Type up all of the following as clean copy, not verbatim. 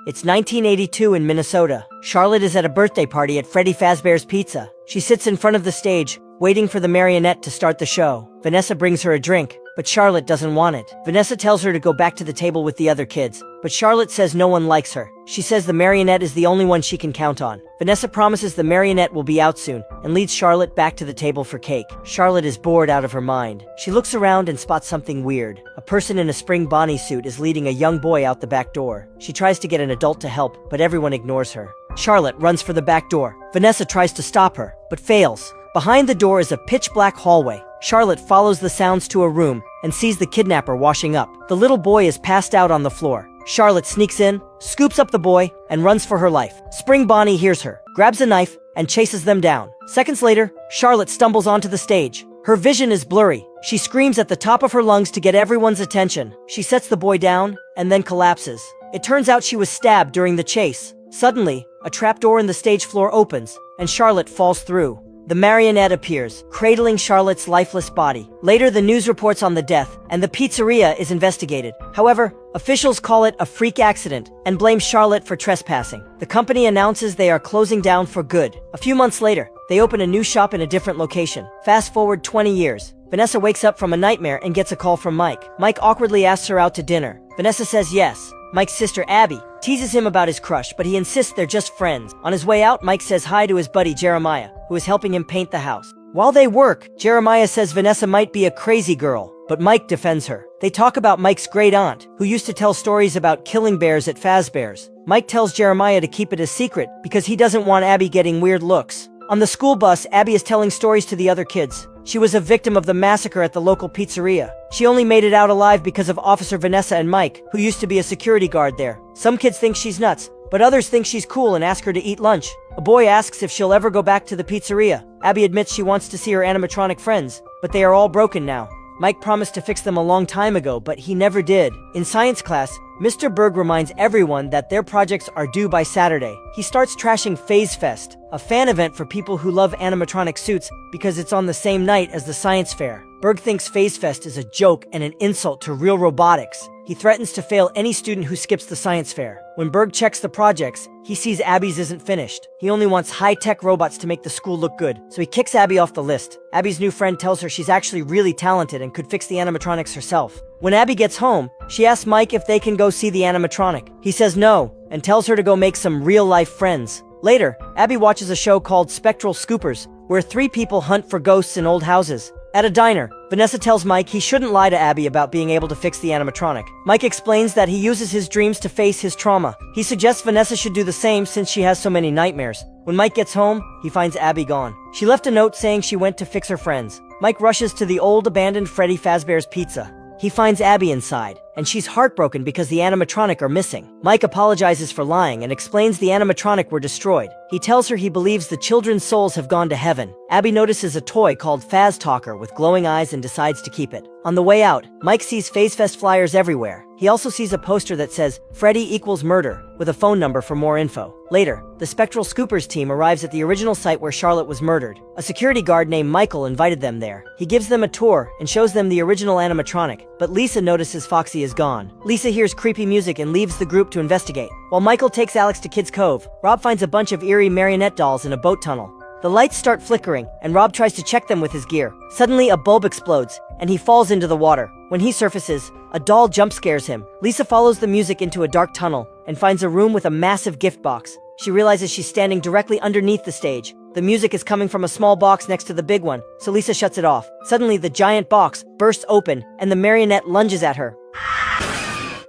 It's 1982 in Minnesota. Charlotte is at a birthday party at Freddy Fazbear's Pizza. She sits in front of the stage, waiting for the marionette to start the show. Vanessa brings her a drink, but Charlotte doesn't want it. Vanessa tells her to go back to the table with the other kids, but Charlotte says no one likes her. She says the marionette is the only one she can count on. Vanessa promises the marionette will be out soon, and leads Charlotte back to the table for cake. Charlotte is bored out of her mind. She looks around and spots something weird. A person in a spring Bonnie suit is leading a young boy out the back door. She tries to get an adult to help, but everyone ignores her. Charlotte runs for the back door. Vanessa tries to stop her, but fails. Behind the door is a pitch-black hallway. Charlotte follows the sounds to a room and sees the kidnapper washing up. The little boy is passed out on the floor. Charlotte sneaks in, scoops up the boy, and runs for her life. Spring Bonnie hears her, grabs a knife, and chases them down. Seconds later, Charlotte stumbles onto the stage. Her vision is blurry. She screams at the top of her lungs to get everyone's attention. She sets the boy down, and then collapses. It turns out she was stabbed during the chase. Suddenly, a trapdoor in the stage floor opens, and Charlotte falls through. The marionette appears, cradling Charlotte's lifeless body. Later, the news reports on the death, and the pizzeria is investigated. However, officials call it a freak accident and blame Charlotte for trespassing. The company announces they are closing down for good. A few months later, they open a new shop in a different location. Fast forward 20 years. Vanessa wakes up from a nightmare and gets a call from Mike. Mike awkwardly asks her out to dinner. Vanessa says yes. Mike's sister Abby teases him about his crush, but he insists they're just friends. On his way out, Mike says hi to his buddy Jeremiah, who is helping him paint the house. While they work, Jeremiah says Vanessa might be a crazy girl, but Mike defends her. They talk about Mike's great aunt, who used to tell stories about killing bears at Fazbear's. Mike tells Jeremiah to keep it a secret because he doesn't want Abby getting weird looks. On the school bus, Abby is telling stories to the other kids. She was a victim of the massacre at the local pizzeria. She only made it out alive because of Officer Vanessa and Mike, who used to be a security guard there. Some kids think she's nuts, but others think she's cool and ask her to eat lunch. A boy asks if she'll ever go back to the pizzeria. Abby admits she wants to see her animatronic friends, but they are all broken now. Mike promised to fix them a long time ago, but he never did. In science class, Mr. Berg reminds everyone that their projects are due by Saturday. He starts trashing Phase Fest, a fan event for people who love animatronic suits because it's on the same night as the science fair. Berg thinks Phase Fest is a joke and an insult to real robotics. He threatens to fail any student who skips the science fair. When Berg checks the projects, he sees Abby's isn't finished. He only wants high-tech robots to make the school look good, so he kicks Abby off the list. Abby's new friend tells her she's actually really talented and could fix the animatronics herself. When Abby gets home, she asks Mike if they can go see the animatronic. He says no, and tells her to go make some real-life friends. Later, Abby watches a show called Spectral Scoopers, where 3 people hunt for ghosts in old houses. At a diner, Vanessa tells Mike he shouldn't lie to Abby about being able to fix the animatronic. Mike explains that he uses his dreams to face his trauma. He suggests Vanessa should do the same since she has so many nightmares. When Mike gets home, he finds Abby gone. She left a note saying she went to fix her friends. Mike rushes to the old abandoned Freddy Fazbear's Pizza. He finds Abby inside, and she's heartbroken because the animatronic are missing. Mike apologizes for lying and explains the animatronic were destroyed. He tells her he believes the children's souls have gone to heaven. Abby notices a toy called Faz Talker with glowing eyes and decides to keep it. On the way out, Mike sees Phase Fest flyers everywhere. He also sees a poster that says, Freddy equals murder, with a phone number for more info. Later, the Spectral Scoopers team arrives at the original site where Charlotte was murdered. A security guard named Michael invited them there. He gives them a tour and shows them the original animatronic, but Lisa notices Foxy is gone. Lisa hears creepy music and leaves the group to investigate. While Michael takes Alex to Kids Cove, Rob finds a bunch of eerie marionette dolls in a boat tunnel. The lights start flickering, and Rob tries to check them with his gear. Suddenly, a bulb explodes, and he falls into the water. When he surfaces, a doll jump scares him. Lisa follows the music into a dark tunnel and finds a room with a massive gift box. She realizes she's standing directly underneath the stage. The music is coming from a small box next to the big one, so Lisa shuts it off. Suddenly, the giant box bursts open, and the marionette lunges at her.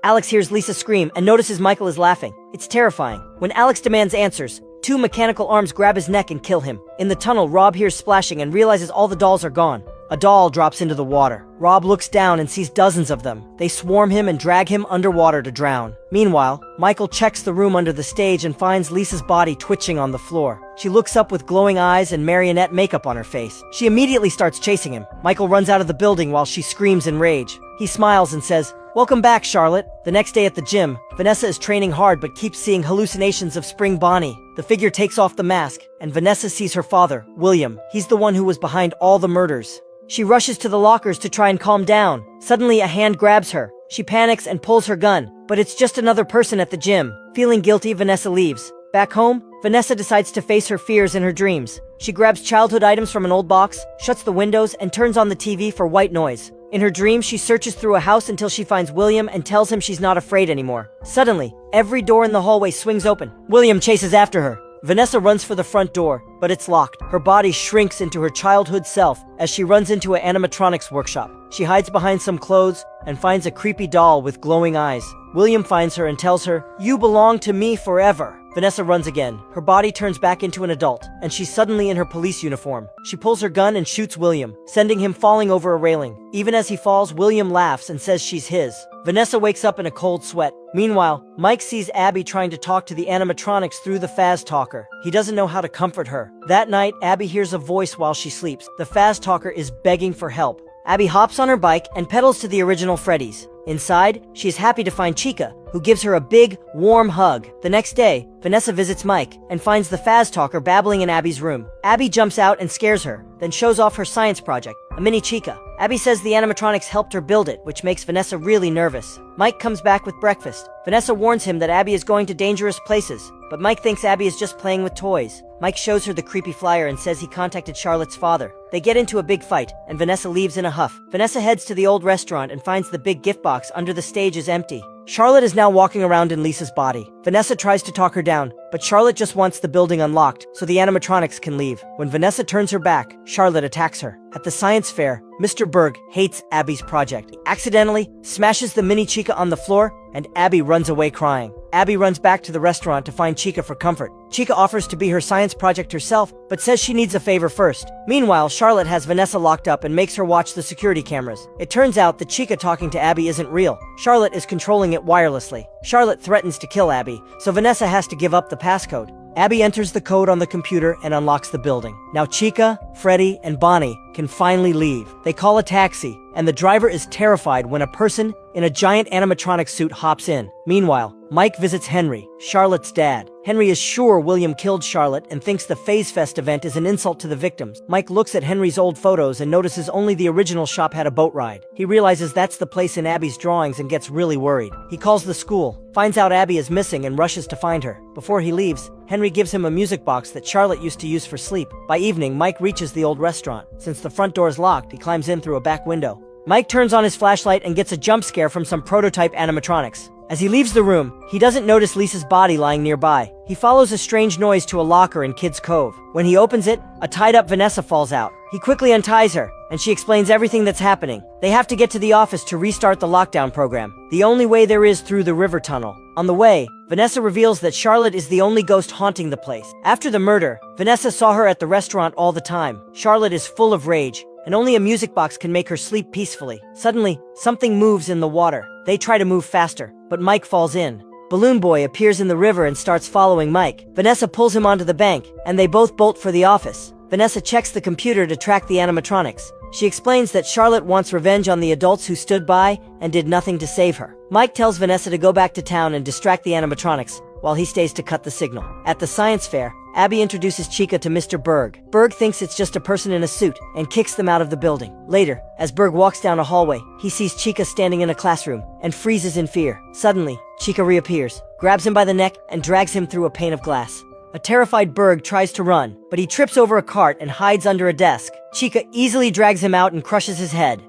Alex hears Lisa scream and notices Michael is laughing. It's terrifying. When Alex demands answers, 2 mechanical arms grab his neck and kill him. In the tunnel, Rob hears splashing and realizes all the dolls are gone. A doll drops into the water. Rob looks down and sees dozens of them. They swarm him and drag him underwater to drown. Meanwhile, Michael checks the room under the stage and finds Lisa's body twitching on the floor. She looks up with glowing eyes and marionette makeup on her face. She immediately starts chasing him. Michael runs out of the building while she screams in rage. He smiles and says, "Welcome back, Charlotte." The next day at the gym, Vanessa is training hard but keeps seeing hallucinations of Spring Bonnie. The figure takes off the mask, and Vanessa sees her father, William. He's the one who was behind all the murders. She rushes to the lockers to try and calm down. Suddenly, a hand grabs her. She panics and pulls her gun, but it's just another person at the gym. Feeling guilty, Vanessa leaves. Back home, Vanessa decides to face her fears in her dreams. She grabs childhood items from an old box, shuts the windows, and turns on the TV for white noise. In her dream, she searches through a house until she finds William and tells him she's not afraid anymore. Suddenly, every door in the hallway swings open. William chases after her. Vanessa runs for the front door, but it's locked. Her body shrinks into her childhood self as she runs into an animatronics workshop. She hides behind some clothes and finds a creepy doll with glowing eyes. William finds her and tells her, "You belong to me forever." Vanessa runs again. Her body turns back into an adult, and she's suddenly in her police uniform. She pulls her gun and shoots William, sending him falling over a railing. Even as he falls, William laughs and says she's his. Vanessa wakes up in a cold sweat. Meanwhile, Mike sees Abby trying to talk to the animatronics through the Faz Talker. He doesn't know how to comfort her. That night, Abby hears a voice while she sleeps. The Faz Talker is begging for help. Abby hops on her bike and pedals to the original Freddy's. Inside, she is happy to find Chica, who gives her a big, warm hug. The next day, Vanessa visits Mike and finds the Faz Talker babbling in Abby's room. Abby jumps out and scares her, then shows off her science project, a mini Chica. Abby says the animatronics helped her build it, which makes Vanessa really nervous. Mike comes back with breakfast. Vanessa warns him that Abby is going to dangerous places, but Mike thinks Abby is just playing with toys. Mike shows her the creepy flyer and says he contacted Charlotte's father. They get into a big fight, and Vanessa leaves in a huff. Vanessa heads to the old restaurant and finds the big gift box under the stage is empty. Charlotte is now walking around in Lisa's body. Vanessa tries to talk her down, but Charlotte just wants the building unlocked so the animatronics can leave. When Vanessa turns her back, Charlotte attacks her. At the science fair, Mr. Berg hates Abby's project. He accidentally smashes the mini Chica on the floor, and Abby runs away crying. Abby runs back to the restaurant to find Chica for comfort. Chica offers to be her science project herself, but says she needs a favor first. Meanwhile, Charlotte has Vanessa locked up and makes her watch the security cameras. It turns out that Chica talking to Abby isn't real. Charlotte is controlling it wirelessly. Charlotte threatens to kill Abby, so Vanessa has to give up the passcode. Abby enters the code on the computer and unlocks the building. Now Chica, Freddy, and Bonnie can finally leave. They call a taxi, and the driver is terrified when a person in a giant animatronic suit hops in. Meanwhile, Mike visits Henry, Charlotte's dad. Henry is sure William killed Charlotte and thinks the Phase Fest event is an insult to the victims. Mike looks at Henry's old photos and notices only the original shop had a boat ride. He realizes that's the place in Abby's drawings and gets really worried. He calls the school, finds out Abby is missing and rushes to find her. Before he leaves, Henry gives him a music box that Charlotte used to use for sleep. By evening, Mike reaches the old restaurant. Since the front door is locked, he climbs in through a back window. Mike turns on his flashlight and gets a jump scare from some prototype animatronics. As he leaves the room, he doesn't notice Lisa's body lying nearby. He follows a strange noise to a locker in Kid's Cove. When he opens it, a tied-up Vanessa falls out. He quickly unties her, and she explains everything that's happening. They have to get to the office to restart the lockdown program. The only way there is through the river tunnel. On the way, Vanessa reveals that Charlotte is the only ghost haunting the place. After the murder, Vanessa saw her at the restaurant all the time. Charlotte is full of rage, and only a music box can make her sleep peacefully. Suddenly, something moves in the water. They try to move faster, but Mike falls in. Balloon Boy appears in the river and starts following Mike. Vanessa pulls him onto the bank, and they both bolt for the office. Vanessa checks the computer to track the animatronics. She explains that Charlotte wants revenge on the adults who stood by and did nothing to save her. Mike tells Vanessa to go back to town and distract the animatronics, while he stays to cut the signal. At the science fair, Abby introduces Chica to Mr. Berg. Berg thinks it's just a person in a suit and kicks them out of the building. Later, as Berg walks down a hallway, he sees Chica standing in a classroom and freezes in fear. Suddenly, Chica reappears, grabs him by the neck, and drags him through a pane of glass. A terrified Berg tries to run, but he trips over a cart and hides under a desk. Chica easily drags him out and crushes his head.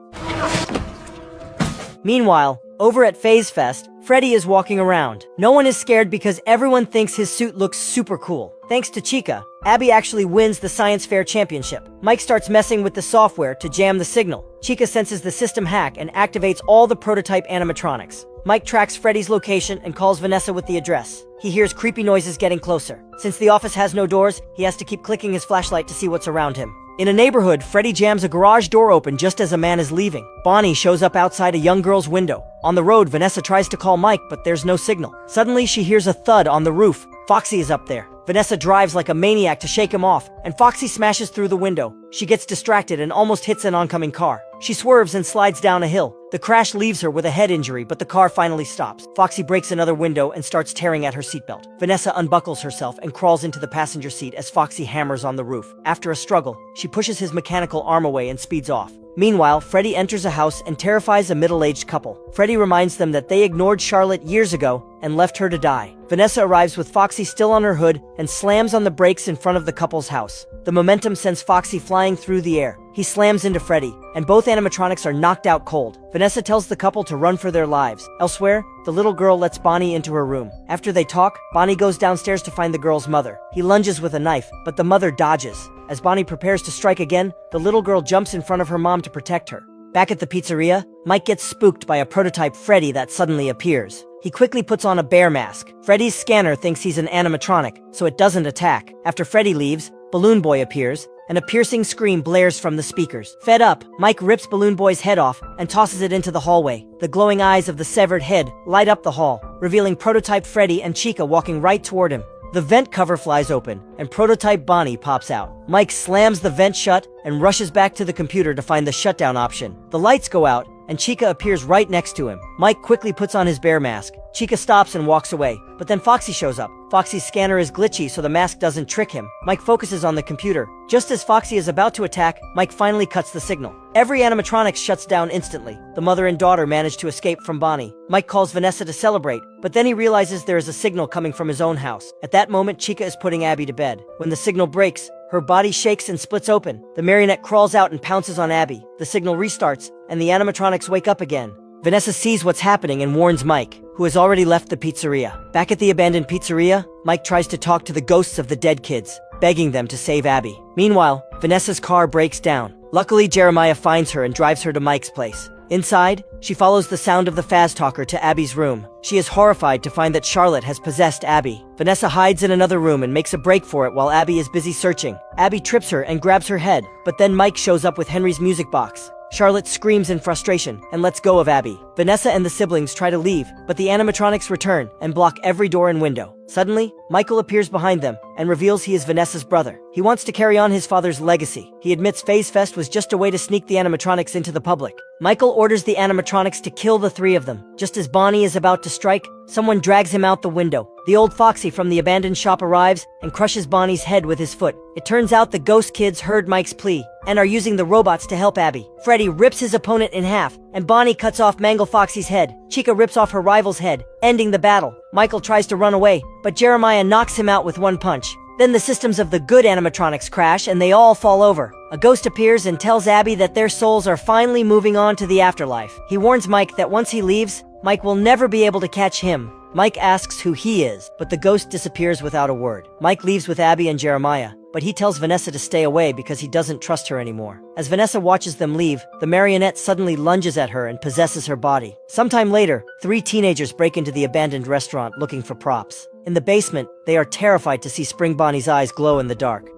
Meanwhile, over at Phase Fest, Freddy is walking around. No one is scared because everyone thinks his suit looks super cool. Thanks to Chica, Abby actually wins the science fair championship. Mike starts messing with the software to jam the signal. Chica senses the system hack and activates all the prototype animatronics. Mike tracks Freddy's location and calls Vanessa with the address. He hears creepy noises getting closer. Since the office has no doors, he has to keep clicking his flashlight to see what's around him. In a neighborhood, Freddy jams a garage door open just as a man is leaving. Bonnie shows up outside a young girl's window. On the road, Vanessa tries to call Mike, but there's no signal. Suddenly, she hears a thud on the roof. Foxy is up there. Vanessa drives like a maniac to shake him off, and Foxy smashes through the window. She gets distracted and almost hits an oncoming car. She swerves and slides down a hill. The crash leaves her with a head injury, but the car finally stops. Foxy breaks another window and starts tearing at her seatbelt. Vanessa unbuckles herself and crawls into the passenger seat as Foxy hammers on the roof. After a struggle, she pushes his mechanical arm away and speeds off. Meanwhile, Freddy enters a house and terrifies a middle-aged couple. Freddy reminds them that they ignored Charlotte years ago and left her to die. Vanessa arrives with Foxy still on her hood and slams on the brakes in front of the couple's house. The momentum sends Foxy flying through the air. He slams into Freddy, and both animatronics are knocked out cold. Vanessa tells the couple to run for their lives. Elsewhere, the little girl lets Bonnie into her room. After they talk, Bonnie goes downstairs to find the girl's mother. He lunges with a knife, but the mother dodges. As Bonnie prepares to strike again, the little girl jumps in front of her mom to protect her. Back at the pizzeria, Mike gets spooked by a prototype Freddy that suddenly appears. He quickly puts on a bear mask. Freddy's scanner thinks he's an animatronic, so it doesn't attack. After Freddy leaves, Balloon Boy appears, and a piercing scream blares from the speakers. Fed up, Mike rips Balloon Boy's head off and tosses it into the hallway. The glowing eyes of the severed head light up the hall, revealing prototype Freddy and Chica walking right toward him. The vent cover flies open, and prototype Bonnie pops out. Mike slams the vent shut and rushes back to the computer to find the shutdown option. The lights go out, and Chica appears right next to him. Mike quickly puts on his bear mask. Chica stops and walks away, but then Foxy shows up. Foxy's scanner is glitchy, so the mask doesn't trick him. Mike focuses on the computer. Just as Foxy is about to attack, Mike finally cuts the signal. Every animatronic shuts down instantly. The mother and daughter manage to escape from Bonnie. Mike calls Vanessa to celebrate, but then he realizes there is a signal coming from his own house. At that moment, Chica is putting Abby to bed. When the signal breaks, her body shakes and splits open. The marionette crawls out and pounces on Abby. The signal restarts, and the animatronics wake up again. Vanessa sees what's happening and warns Mike, who has already left the pizzeria. Back at the abandoned pizzeria, Mike tries to talk to the ghosts of the dead kids, begging them to save Abby. Meanwhile, Vanessa's car breaks down. Luckily, Jeremiah finds her and drives her to Mike's place. Inside, she follows the sound of the Faz Talker to Abby's room. She is horrified to find that Charlotte has possessed Abby. Vanessa hides in another room and makes a break for it while Abby is busy searching. Abby trips her and grabs her head, but then Mike shows up with Henry's music box. Charlotte screams in frustration and lets go of Abby. Vanessa and the siblings try to leave, but the animatronics return and block every door and window. Suddenly, Michael appears behind them and reveals he is Vanessa's brother. He wants to carry on his father's legacy. He admits Phase Fest was just a way to sneak the animatronics into the public. Michael orders the animatronics to kill the three of them. Just as Bonnie is about to strike, someone drags him out the window. The old Foxy from the abandoned shop arrives and crushes Bonnie's head with his foot. It turns out the ghost kids heard Mike's plea and are using the robots to help Abby. Freddy rips his opponent in half, and Bonnie cuts off Mangle Foxy's head. Chica rips off her rival's head, ending the battle. Michael tries to run away, but Jeremiah knocks him out with one punch. Then the systems of the good animatronics crash and they all fall over. A ghost appears and tells Abby that their souls are finally moving on to the afterlife. He warns Mike that once he leaves, Mike will never be able to catch him. Mike asks who he is, but the ghost disappears without a word. Mike leaves with Abby and Jeremiah, but he tells Vanessa to stay away because he doesn't trust her anymore. As Vanessa watches them leave, the marionette suddenly lunges at her and possesses her body. Sometime later, 3 teenagers break into the abandoned restaurant looking for props. In the basement, they are terrified to see Spring Bonnie's eyes glow in the dark.